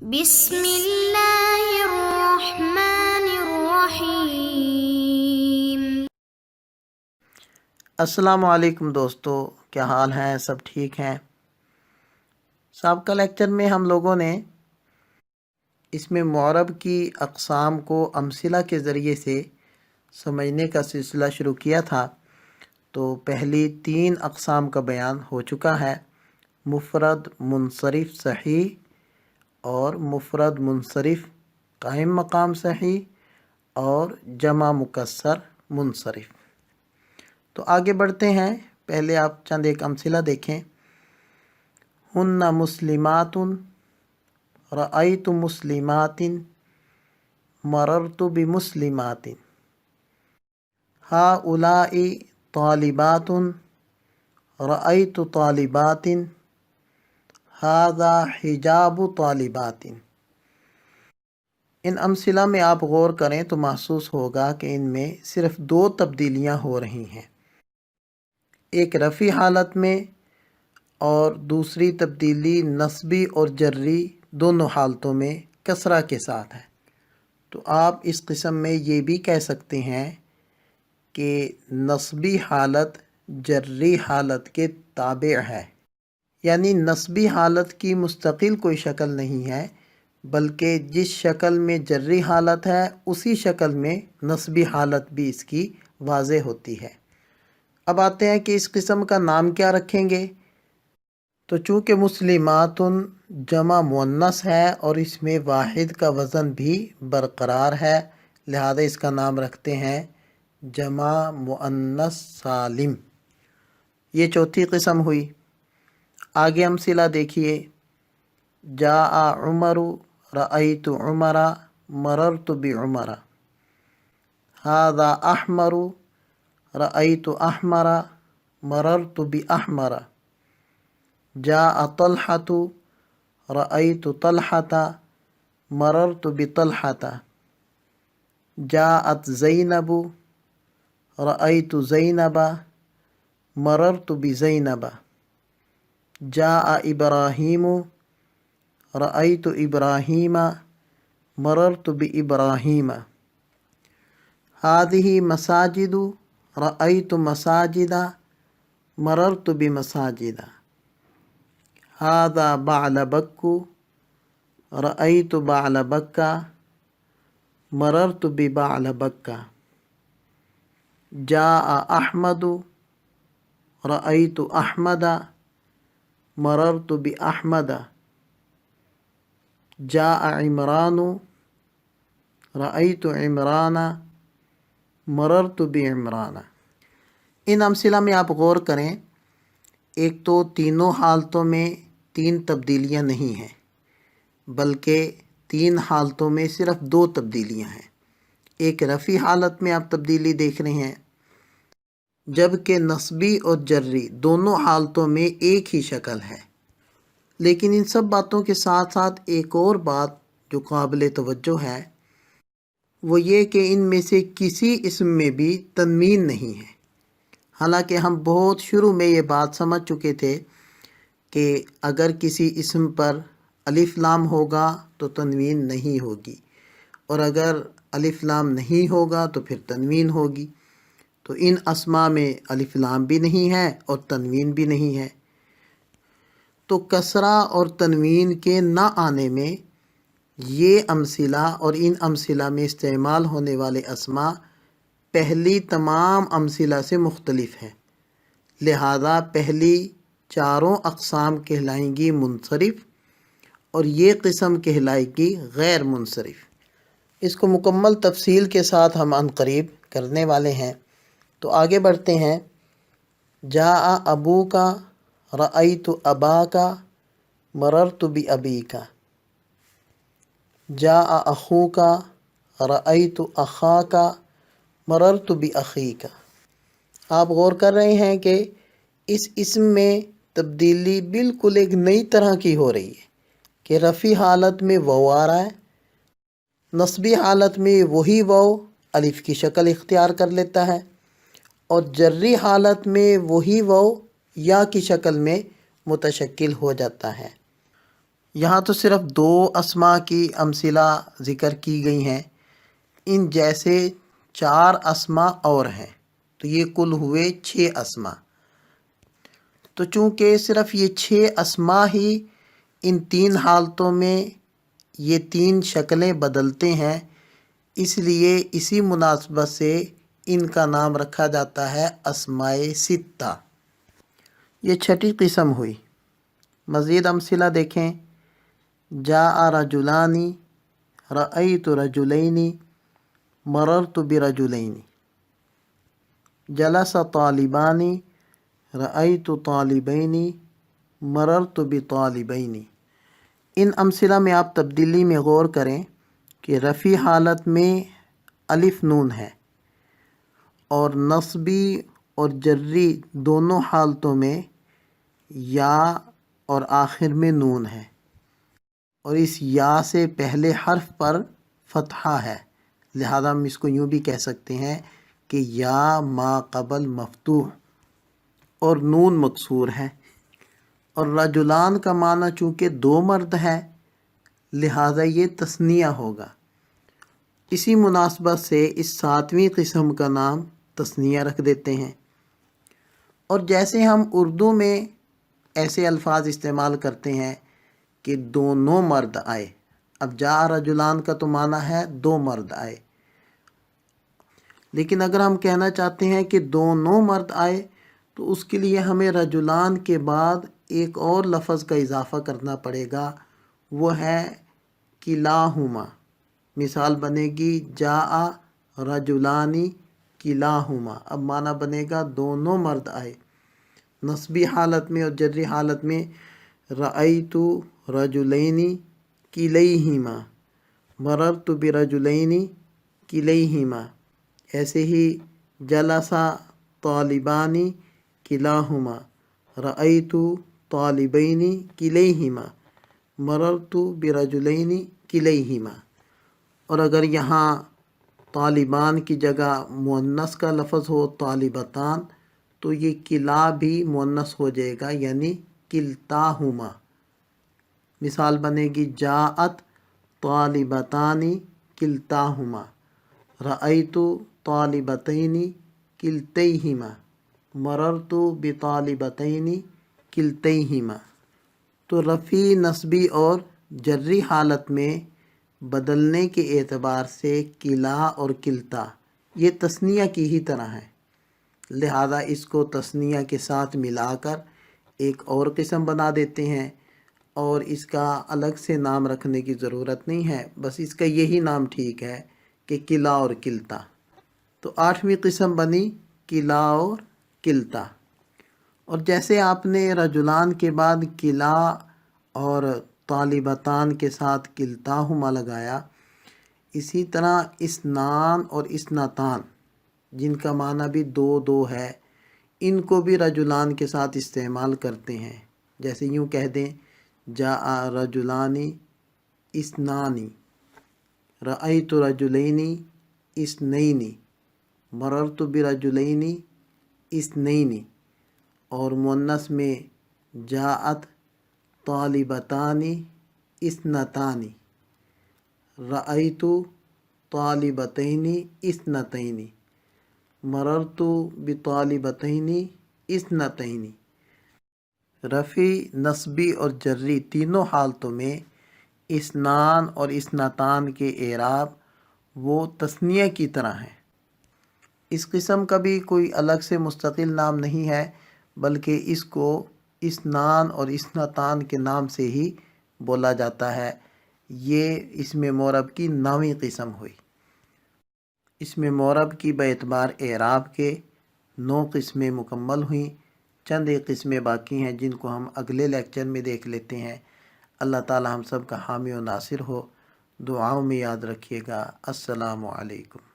بسم اللہ الرحمن الرحیم۔ السلام علیکم دوستو، کیا حال ہیں؟ سب ٹھیک ہیں؟ سابقہ لیکچر میں ہم لوگوں نے اس میں معرب کی اقسام کو امثلہ کے ذریعے سے سمجھنے کا سلسلہ شروع کیا تھا۔ تو پہلی 3 اقسام کا بیان ہو چکا ہے، مفرد منصرف صحیح اور مفرد منصرف قائم مقام صحیح اور جمع مکسر منصرف۔ تو آگے بڑھتے ہیں، پہلے آپ چند ایک امثلہ دیکھیں۔ ہن مسلمات، رأیت مسلمات، مررت بمسلمات۔ ہؤلاء طالبات، رأیت طالبات، ھذا حجاب طالبات۔ ان امثلہ میں آپ غور کریں تو محسوس ہوگا کہ ان میں صرف 2 تبدیلیاں ہو رہی ہیں، ایک رفعی حالت میں اور دوسری تبدیلی نصبی اور جری دونوں حالتوں میں کسرہ کے ساتھ ہے۔ تو آپ اس قسم میں یہ بھی کہہ سکتے ہیں کہ نصبی حالت جری حالت کے تابع ہے، یعنی نصبی حالت کی مستقل کوئی شکل نہیں ہے، بلکہ جس شکل میں جری حالت ہے اسی شکل میں نصبی حالت بھی اس کی واضح ہوتی ہے۔ اب آتے ہیں کہ اس قسم کا نام کیا رکھیں گے۔ تو چونکہ مسلمات جمع مؤنث ہے اور اس میں واحد کا وزن بھی برقرار ہے، لہذا اس کا نام رکھتے ہیں جمع مؤنث سالم۔ یہ چوتھی قسم ہوئی۔ آگے امثلہ دیکھیے۔ جاء عمر، رأیت عمر، مررت بعمر۔ ھذا احمر، رأیت احمر، مررت باحمر۔ جاء طلحة، رأیت طلحة، مررت بطلحة۔ جاءت زینب، رأیت زینب، مررت بزینب۔ جاء ابراہیم، رأیت ابراہیم، مررت بابراہیم۔ هذه مساجد، رأیت مساجد، مررت بمساجد۔ هذا بعلبک، رأیت بعلبک، مررت ببعلبک۔ جاء احمد، رأیت احمد، مررت باحمد۔ جاء عمران، رأیت عمران، مررت بعمران۔ ان امثلہ میں آپ غور کریں، ایک تو تینوں حالتوں میں 3 تبدیلیاں نہیں ہیں، بلکہ 3 حالتوں میں صرف 2 تبدیلیاں ہیں۔ ایک رفعی حالت میں آپ تبدیلی دیکھ رہے ہیں، جبکہ نصبی اور جری دونوں حالتوں میں ایک ہی شکل ہے۔ لیکن ان سب باتوں کے ساتھ ساتھ ایک اور بات جو قابل توجہ ہے وہ یہ کہ ان میں سے کسی اسم میں بھی تنوین نہیں ہے۔ حالانکہ ہم بہت شروع میں یہ بات سمجھ چکے تھے کہ اگر کسی اسم پر الف لام ہوگا تو تنوین نہیں ہوگی، اور اگر الف لام نہیں ہوگا تو پھر تنوین ہوگی۔ تو ان اسماء میں الف لام بھی نہیں ہے اور تنوین بھی نہیں ہے۔ تو کسرہ اور تنوین کے نہ آنے میں یہ امثلہ اور ان امثلہ میں استعمال ہونے والے اسماء پہلی تمام امثلہ سے مختلف ہیں، لہذا پہلی 4 اقسام کہلائیں گی منصرف اور یہ قسم کہلائے گی غیر منصرف۔ اس کو مکمل تفصیل کے ساتھ ہم عنقریب کرنے والے ہیں۔ تو آگے بڑھتے ہیں۔ جاء ابوک، رأیت اباک، مررت بابیک۔ جاء اخوک، رأیت اخاک، مررت باخیک۔ آپ غور کر رہے ہیں کہ اس اسم میں تبدیلی بالکل ایک نئی طرح کی ہو رہی ہے کہ رفعی حالت میں واو آ رہا ہے، نصبی حالت میں وہی واو الف کی شکل اختیار کر لیتا ہے، اور جری حالت میں وہی واو یا کی شکل میں متشکل ہو جاتا ہے۔ یہاں تو صرف 2 اسما کی امثلہ ذکر کی گئی ہیں، ان جیسے 4 اسما اور ہیں، تو یہ کل ہوئے 6 اسما۔ تو چونکہ صرف یہ 6 اسما ہی ان 3 حالتوں میں یہ 3 شکلیں بدلتے ہیں، اس لیے اسی مناسبت سے ان کا نام رکھا جاتا ہے اسماء ستہ۔ یہ 6ٹھی قسم ہوئی۔ مزید امثلہ دیکھیں، جاء رجلان، رأیت رجلین، مررت برجلین، جلس طالبان، رأیت طالبین، مررت بطالبین۔ ان امثلہ میں آپ تبدیلی میں غور کریں کہ رفع حالت میں الف نون ہے، اور نصبی اور جری دونوں حالتوں میں یا اور آخر میں نون ہے، اور اس یا سے پہلے حرف پر فتحہ ہے، لہذا ہم اس کو یوں بھی کہہ سکتے ہیں کہ یا ما قبل مفتوح اور نون مکسور ہے۔ اور رجلان کا معنی چونکہ 2 مرد ہے، لہذا یہ تثنیہ ہوگا، اسی مناسبت سے اس 7ویں قسم کا نام تثنیہ رکھ دیتے ہیں۔ اور جیسے ہم اردو میں ایسے الفاظ استعمال کرتے ہیں کہ دونوں مرد آئے، اب جاء رجلان کا تو معنی ہے 2 مرد آئے، لیکن اگر ہم کہنا چاہتے ہیں کہ دونوں مرد آئے تو اس کے لیے ہمیں رجلان کے بعد ایک اور لفظ کا اضافہ کرنا پڑے گا، وہ ہے کلاہما۔ مثال بنے گی جاء رجلان کلاہما، اب معنی بنے گا دونوں مرد آئے۔ نصبی حالت میں اور جری حالت میں رأیت رجلین کلیہما، مررت برجلین کلیہما۔ ایسے ہی جلسا طالبان کلاہما، رأیت طالبین کلیہما، مررت برجلین کلیہما۔ اور اگر یہاں طالبان کی جگہ مؤنث کا لفظ ہو طالبتان، تو یہ کلا بھی مؤنث ہو جائے گا، یعنی کلتاہما۔ مثال بنے گی جاءت طالبتان کلتاہما، رأیت طالبتین کلتیہما، مررت بطالبتین کلتیہما۔ تو رفع، نصبی اور جری حالت میں بدلنے کے اعتبار سے کلا اور کلتا یہ تثنیہ کی ہی طرح ہے، لہذا اس کو تثنیہ کے ساتھ ملا کر ایک اور قسم بنا دیتے ہیں، اور اس کا الگ سے نام رکھنے کی ضرورت نہیں ہے، بس اس کا یہی نام ٹھیک ہے کہ کلا اور کلتا۔ تو 8ویں قسم بنی کلا اور کلتا۔ اور جیسے آپ نے رجلان کے بعد کلا اور طالبتان کے ساتھ کلتاہما لگایا، اسی طرح اسنان اور اسنتان جن کا معنی بھی 2 ہے، ان کو بھی رجلان کے ساتھ استعمال کرتے ہیں۔ جیسے یوں کہہ دیں جاء رجلان اسنانی، رأیت رجلین اسنین، مررت برجلین اسنین۔ اور مؤنث میں جاءت طالبتان اسنتان، رأیت طالبتین اسنتین، مررت بطالبتین اسنتین۔ رفع، نصبی اور جری تینوں حالتوں میں اسنان اور اسنتان کے اعراب وہ تثنیہ کی طرح ہیں۔ اس قسم کا بھی کوئی الگ سے مستقل نام نہیں ہے، بلکہ اس کو اسنان اور اسنتان کے نام سے ہی بولا جاتا ہے۔ یہ اسم معرب کی 9ویں قسم ہوئی۔ اسم معرب کی باعتبار اعراب کے 9 قسمیں مکمل ہوئیں، چند ایک قسمیں باقی ہیں جن کو ہم اگلے لیکچر میں دیکھ لیتے ہیں۔ اللہ تعالی ہم سب کا حامی و ناصر ہو، دعاؤں میں یاد رکھیے گا۔ السلام علیکم۔